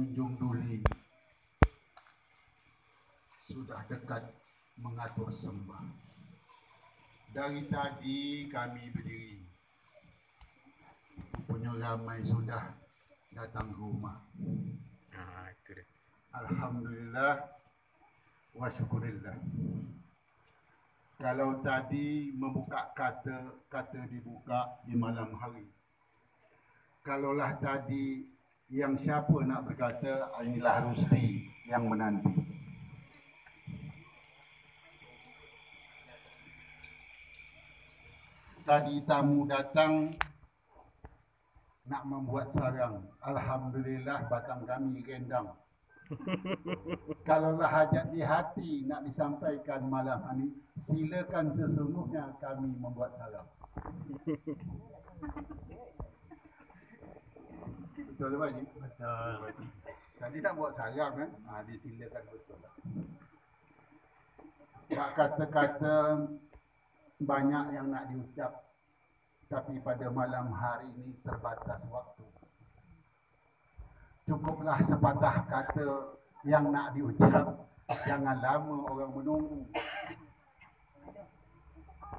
Junjung Duli sudah dekat mengatur sembah. Dari tadi kami berdiri, punya ramai sudah datang ke rumah. Itu dia. Alhamdulillah wa syukurillah. Kalau tadi membuka kata dibuka di malam hari. Kalaulah tadi yang siapa nak berkata, inilah Rusdi yang menanti. Tadi tamu datang nak membuat sarang. Alhamdulillah batang kami rendang. Kalaulah hajat di hati nak disampaikan malam ini, silakan, sesungguhnya kami membuat sarang. Betul tak, Pak Haji? Betul. Tadi nak buat sarang kan? Disilakan betul lah. Kata-kata banyak yang nak diucap, tapi pada malam hari ini terbatas waktu. Cukuplah sepatah kata yang nak diucap. Jangan lama orang menunggu.